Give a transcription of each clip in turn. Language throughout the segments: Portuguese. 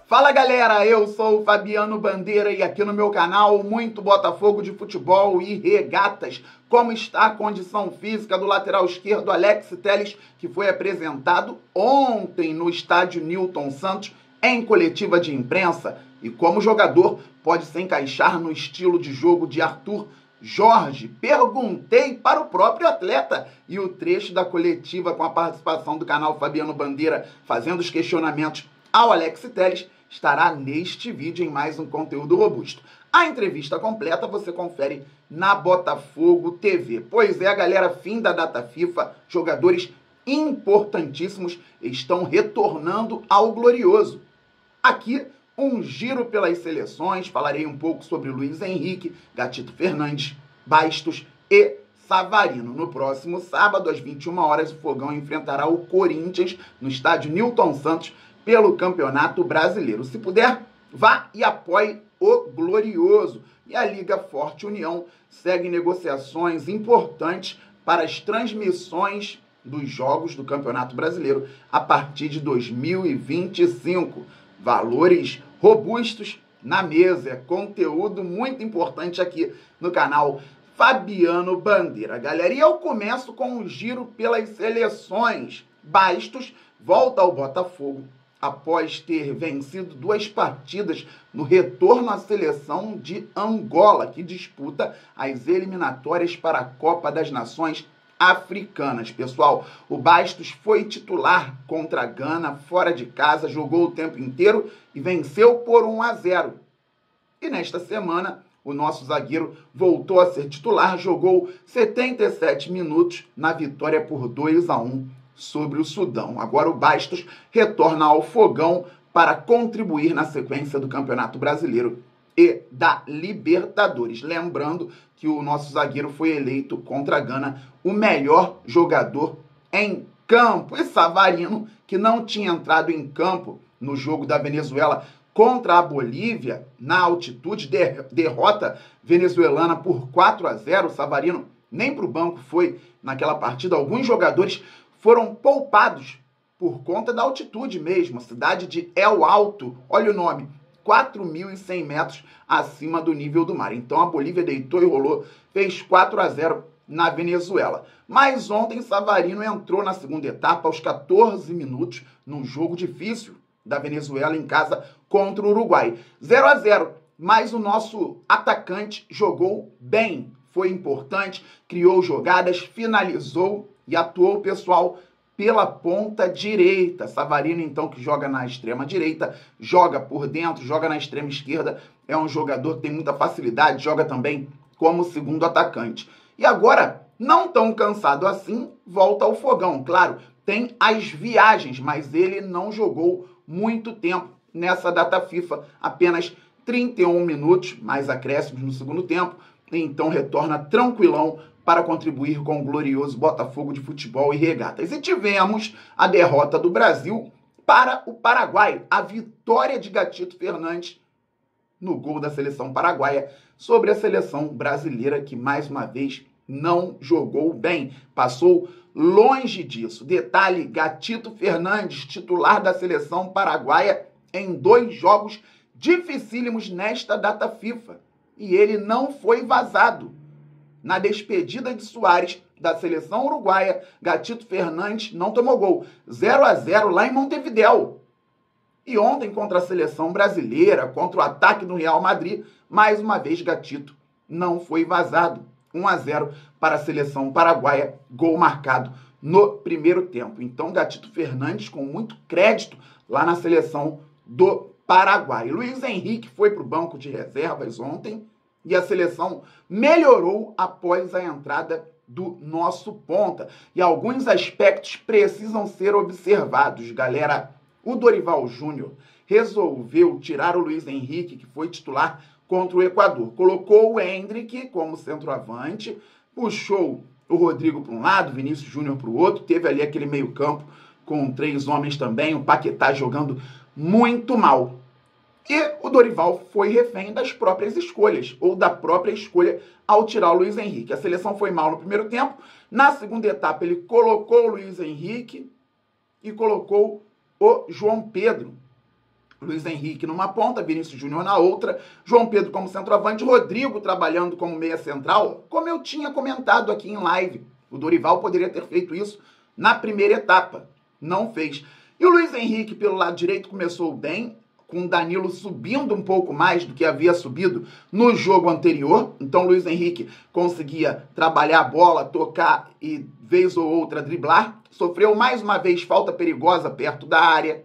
Fala galera, eu sou o Fabiano Bandeira e aqui no meu canal muito Botafogo de futebol e regatas. Como está a condição física do lateral esquerdo Alex Telles, que foi apresentado ontem no estádio Newton Santos em coletiva de imprensa, e como o jogador pode se encaixar no estilo de jogo de Arthur Jorge? Perguntei para o próprio atleta e o trecho da coletiva com a participação do canal Fabiano Bandeira fazendo os questionamentos ao Alex Telles estará neste vídeo em mais um conteúdo robusto. A entrevista completa você confere na Botafogo TV. Pois é, galera, fim da data FIFA, jogadores importantíssimos estão retornando ao glorioso. Aqui, um giro pelas seleções, falarei um pouco sobre Luiz Henrique, Gatito Fernandes, Bastos e Savarino. No próximo sábado, às 21 horas, o Fogão enfrentará o Corinthians no estádio Newton Santos pelo Campeonato Brasileiro. Se puder, vá e apoie o glorioso. E a Liga Forte União segue negociações importantes para as transmissões dos jogos do Campeonato Brasileiro a partir de 2025. Valores robustos na mesa, é conteúdo muito importante aqui no canal Fabiano Bandeira, galera. E eu começo com um giro pelas seleções. Bastos volta ao Botafogo após ter vencido 2 partidas no retorno à seleção de Angola, que disputa as eliminatórias para a Copa das Nações Africanas. Pessoal, o Bastos foi titular contra a Gana, fora de casa, jogou o tempo inteiro e venceu por 1-0. E nesta semana, o nosso zagueiro voltou a ser titular, jogou 77 minutos na vitória por 2-1 sobre o Sudão. Agora o Bastos retorna ao Fogão para contribuir na sequência do Campeonato Brasileiro e da Libertadores. Lembrando que o nosso zagueiro foi eleito contra a Gana o melhor jogador em campo. E Savarino, que não tinha entrado em campo no jogo da Venezuela contra a Bolívia, na altitude, derrota venezuelana por 4-0. Savarino nem para o banco foi naquela partida. Alguns jogadores foram poupados por conta da altitude mesmo. A cidade de El Alto, olha o nome, 4.100 metros acima do nível do mar. Então a Bolívia deitou e rolou, fez 4-0 na Venezuela. Mas ontem Savarino entrou na segunda etapa aos 14 minutos, num jogo difícil da Venezuela em casa contra o Uruguai. 0-0, mas o nosso atacante jogou bem, foi importante, criou jogadas, finalizou e atuou, pessoal, pela ponta direita. Savarino, então, que joga na extrema direita, joga por dentro, joga na extrema esquerda. É um jogador que tem muita facilidade, joga também como segundo atacante. E agora, não tão cansado assim, volta ao Fogão. Claro, tem as viagens, mas ele não jogou muito tempo nessa data FIFA. Apenas 31 minutos, mais acréscimos no segundo tempo. Então retorna tranquilão para contribuir com o glorioso Botafogo de futebol e regatas. E tivemos a derrota do Brasil para o Paraguai, a vitória de Gatito Fernandes no gol da seleção paraguaia sobre a seleção brasileira, que mais uma vez não jogou bem, passou longe disso. Detalhe, Gatito Fernandes, titular da seleção paraguaia em 2 jogos dificílimos nesta data FIFA, e ele não foi vazado. Na despedida de Soares da seleção uruguaia, Gatito Fernandes não tomou gol. 0-0 lá em Montevidéu. E ontem, contra a seleção brasileira, contra o ataque do Real Madrid, mais uma vez Gatito não foi vazado. 1-0 para a seleção paraguaia, gol marcado no primeiro tempo. Então, Gatito Fernandes com muito crédito lá na seleção do Paraguai. Luiz Henrique foi para o banco de reservas ontem, e a seleção melhorou após a entrada do nosso ponta. E alguns aspectos precisam ser observados, galera. O Dorival Júnior resolveu tirar o Luiz Henrique, que foi titular contra o Equador. Colocou o Endrick como centroavante, puxou o Rodrigo para um lado, Vinícius Júnior para o outro, teve ali aquele meio-campo com 3 homens também, o Paquetá jogando muito mal. E o Dorival foi refém das próprias escolhas, ou da própria escolha ao tirar o Luiz Henrique. A seleção foi mal no primeiro tempo, na segunda etapa ele colocou o Luiz Henrique e colocou o João Pedro. Luiz Henrique numa ponta, Vinícius Júnior na outra, João Pedro como centroavante, Rodrigo trabalhando como meia central, como eu tinha comentado aqui em live. O Dorival poderia ter feito isso na primeira etapa, não fez. E o Luiz Henrique pelo lado direito começou bem, com o Danilo subindo um pouco mais do que havia subido no jogo anterior. Então o Luiz Henrique conseguia trabalhar a bola, tocar e, vez ou outra, driblar. Sofreu mais uma vez falta perigosa perto da área.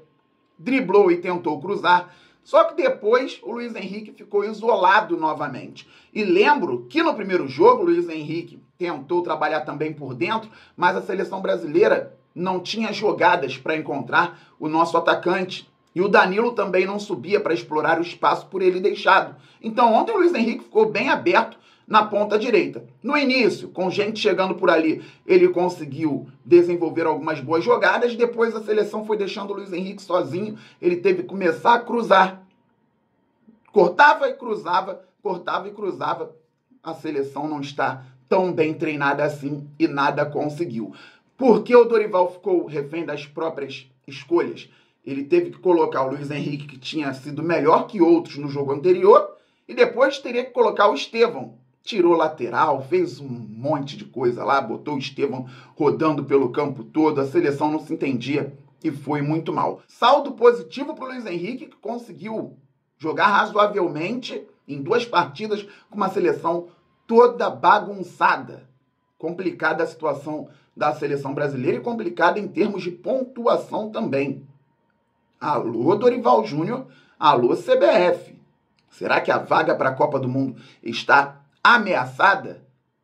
Driblou e tentou cruzar. Só que depois o Luiz Henrique ficou isolado novamente. E lembro que no primeiro jogo o Luiz Henrique tentou trabalhar também por dentro, mas a seleção brasileira não tinha jogadas para encontrar o nosso atacante. E o Danilo também não subia para explorar o espaço por ele deixado. Então ontem o Luiz Henrique ficou bem aberto na ponta direita. No início, com gente chegando por ali, ele conseguiu desenvolver algumas boas jogadas. Depois a seleção foi deixando o Luiz Henrique sozinho. Ele teve que começar a cruzar. Cortava e cruzava, cortava e cruzava. A seleção não está tão bem treinada assim e nada conseguiu. Por que o Dorival ficou refém das próprias escolhas? Ele teve que colocar o Luiz Henrique, que tinha sido melhor que outros no jogo anterior, e depois teria que colocar o Estevão. Tirou lateral, fez um monte de coisa lá, botou o Estevão rodando pelo campo todo, a seleção não se entendia e foi muito mal. Saldo positivo para o Luiz Henrique, que conseguiu jogar razoavelmente em 2 partidas com uma seleção toda bagunçada. Complicada a situação da seleção brasileira e complicada em termos de pontuação também. Alô, Dorival Júnior, alô, CBF. Será que a vaga para a Copa do Mundo está ameaçada?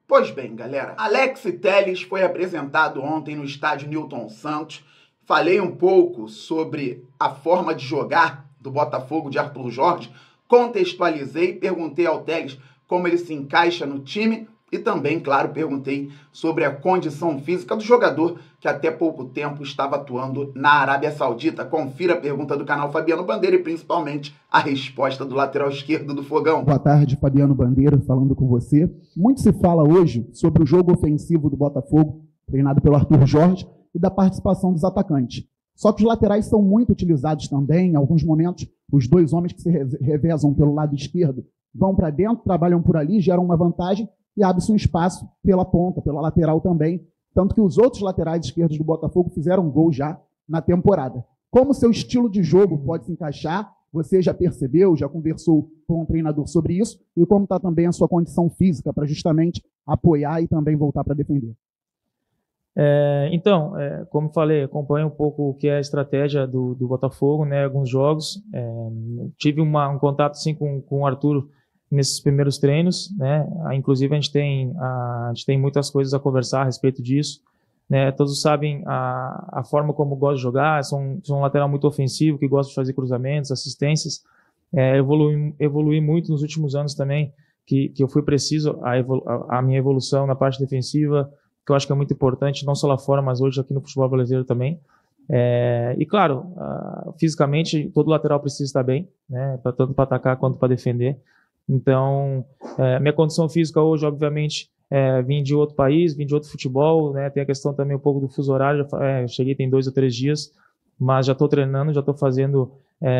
Pois bem, galera, Alex Telles foi apresentado ontem no estádio Newton Santos. Falei um pouco sobre a forma de jogar do Botafogo de Arthur Jorge, contextualizei, perguntei ao Telles como ele se encaixa no time e também, claro, perguntei sobre a condição física do jogador que até pouco tempo estava atuando na Arábia Saudita. Confira a pergunta do canal Fabiano Bandeira e principalmente a resposta do lateral esquerdo do Fogão. Boa tarde, Fabiano Bandeira, falando com você. Muito se fala hoje sobre o jogo ofensivo do Botafogo, treinado pelo Arthur Jorge, e da participação dos atacantes. Só que os laterais são muito utilizados também. Em alguns momentos, os 2 homens que se revezam pelo lado esquerdo vão para dentro, trabalham por ali, geram uma vantagem e abre-se um espaço pela ponta, pela lateral também. Tanto que os outros laterais esquerdos do Botafogo fizeram gol já na temporada. Como seu estilo de jogo pode se encaixar, você já percebeu, já conversou com o treinador sobre isso, e como está também a sua condição física para justamente apoiar e também voltar para defender. Como falei, acompanho um pouco o que é a estratégia do Botafogo, né, alguns jogos. Tive um contato sim, com o Arthur nesses primeiros treinos, né? Inclusive a gente tem muitas coisas a conversar a respeito disso, né? Todos sabem a forma como gosto de jogar. Sou um lateral muito ofensivo, que gosta de fazer cruzamentos, assistências. Evolui muito nos últimos anos também, que eu fui preciso a minha evolução na parte defensiva, que eu acho que é muito importante, não só lá fora, mas hoje aqui no futebol brasileiro também. E claro, fisicamente todo lateral precisa estar bem, né? Tanto para atacar quanto para defender. Então, minha condição física hoje, obviamente, vim de outro país, vim de outro futebol, né? Tem a questão também um pouco do fuso horário. Cheguei tem 2 ou 3 dias, mas já estou treinando, já estou fazendo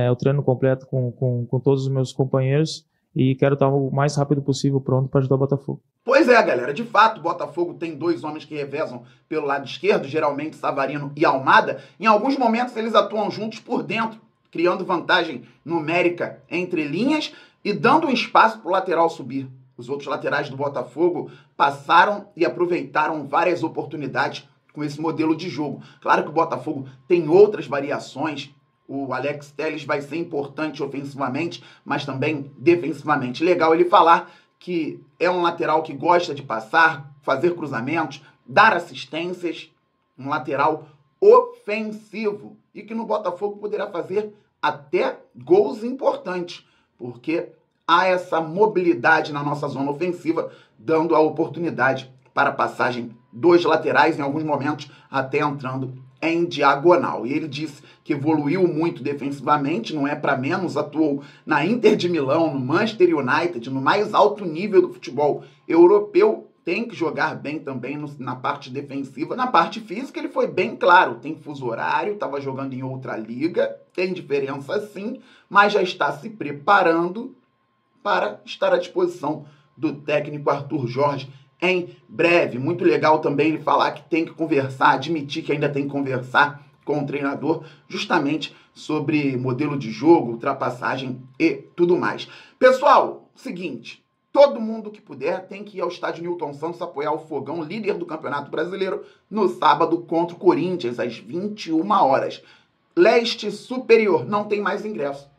o treino completo com todos os meus companheiros e quero estar o mais rápido possível pronto para ajudar o Botafogo. Pois é, galera, de fato, o Botafogo tem 2 homens que revezam pelo lado esquerdo, geralmente Savarino e Almada. Em alguns momentos eles atuam juntos por dentro, criando vantagem numérica entre linhas e dando um espaço para o lateral subir. Os outros laterais do Botafogo passaram e aproveitaram várias oportunidades com esse modelo de jogo. Claro que o Botafogo tem outras variações. O Alex Telles vai ser importante ofensivamente, mas também defensivamente. Legal ele falar que é um lateral que gosta de passar, fazer cruzamentos, dar assistências, um lateral ofensivo e que no Botafogo poderá fazer até gols importantes, porque há essa mobilidade na nossa zona ofensiva, dando a oportunidade para a passagem dos laterais, em alguns momentos até entrando em diagonal. E ele disse que evoluiu muito defensivamente, não é para menos, atuou na Inter de Milão, no Manchester United, no mais alto nível do futebol europeu, tem que jogar bem também na parte defensiva. Na parte física ele foi bem claro, tem fuso horário, estava jogando em outra liga, tem diferença sim, mas já está se preparando para estar à disposição do técnico Arthur Jorge em breve. Muito legal também ele falar que tem que conversar, admitir que ainda tem que conversar com o treinador, justamente sobre modelo de jogo, ultrapassagem e tudo mais. Pessoal, seguinte, todo mundo que puder tem que ir ao estádio Newton Santos apoiar o Fogão, líder do Campeonato Brasileiro, no sábado contra o Corinthians, às 21 horas. Leste Superior, não tem mais ingresso.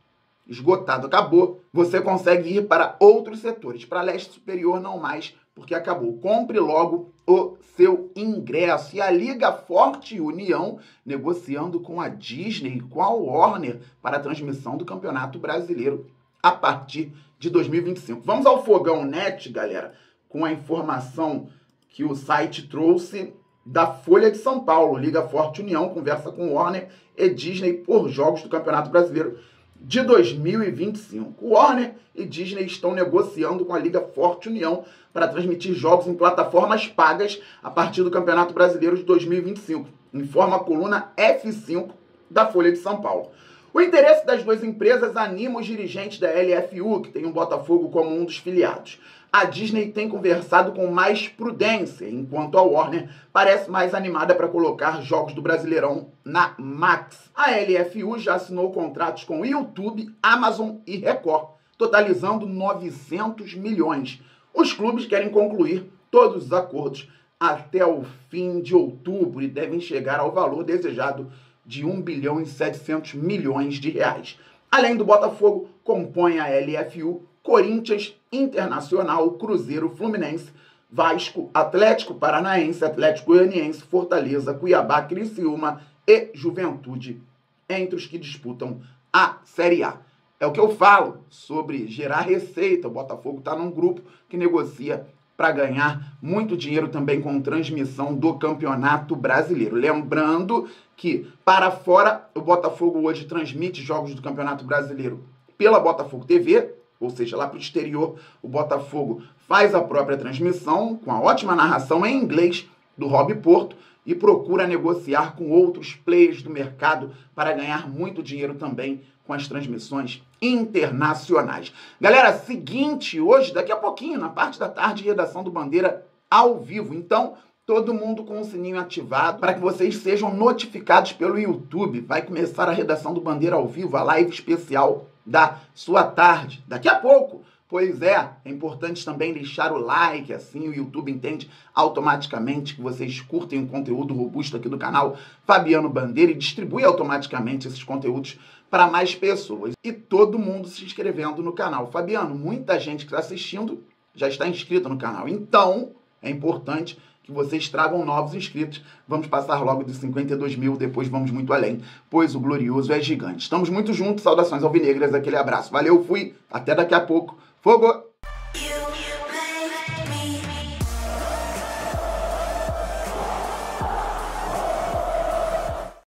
Esgotado, acabou. Você consegue ir para outros setores. Para Leste Superior não mais, porque acabou. Compre logo o seu ingresso. E a Liga Forte União negociando com a Disney e com a Warner para a transmissão do Campeonato Brasileiro a partir de 2025. Vamos ao Fogão Net, galera, com a informação que o site trouxe da Folha de São Paulo. Liga Forte União conversa com Warner e Disney por jogos do Campeonato Brasileiro de 2025. Warner e Disney estão negociando com a Liga Forte União para transmitir jogos em plataformas pagas a partir do Campeonato Brasileiro de 2025, informa a coluna F5 da Folha de São Paulo. O interesse das duas empresas anima os dirigentes da LFU, que tem o Botafogo como um dos filiados. A Disney tem conversado com mais prudência, enquanto a Warner parece mais animada para colocar jogos do Brasileirão na Max. A LFU já assinou contratos com YouTube, Amazon e Record, totalizando 900 milhões. Os clubes querem concluir todos os acordos até o fim de outubro e devem chegar ao valor desejado de 1 bilhão e 700 milhões de reais. Além do Botafogo, compõe a LFU Corinthians, Internacional, Cruzeiro, Fluminense, Vasco, Atlético Paranaense, Atlético Goianiense, Fortaleza, Cuiabá, Criciúma e Juventude, entre os que disputam a Série A. É o que eu falo sobre gerar receita. O Botafogo está num grupo que negocia para ganhar muito dinheiro também com transmissão do Campeonato Brasileiro. Lembrando que, para fora, o Botafogo hoje transmite jogos do Campeonato Brasileiro pela Botafogo TV, ou seja, lá para o exterior, o Botafogo faz a própria transmissão, com a ótima narração em inglês do Rob Porto, e procura negociar com outros players do mercado para ganhar muito dinheiro também com as transmissões internacionais. Galera, seguinte, hoje, daqui a pouquinho, na parte da tarde, redação do Bandeira ao vivo. Então, todo mundo com o sininho ativado para que vocês sejam notificados pelo YouTube. Vai começar a redação do Bandeira ao vivo, a live especial da sua tarde. Daqui a pouco. Pois é importante também deixar o like, assim o YouTube entende automaticamente que vocês curtem o conteúdo robusto aqui do canal Fabiano Bandeira e distribui automaticamente esses conteúdos para mais pessoas. E todo mundo se inscrevendo no canal. Fabiano, muita gente que está assistindo já está inscrita no canal. Então, é importante que vocês tragam novos inscritos. Vamos passar logo de 52 mil, depois vamos muito além, pois o glorioso é gigante. Estamos muito juntos, saudações alvinegras, aquele abraço. Valeu, fui, até daqui a pouco. Fogo!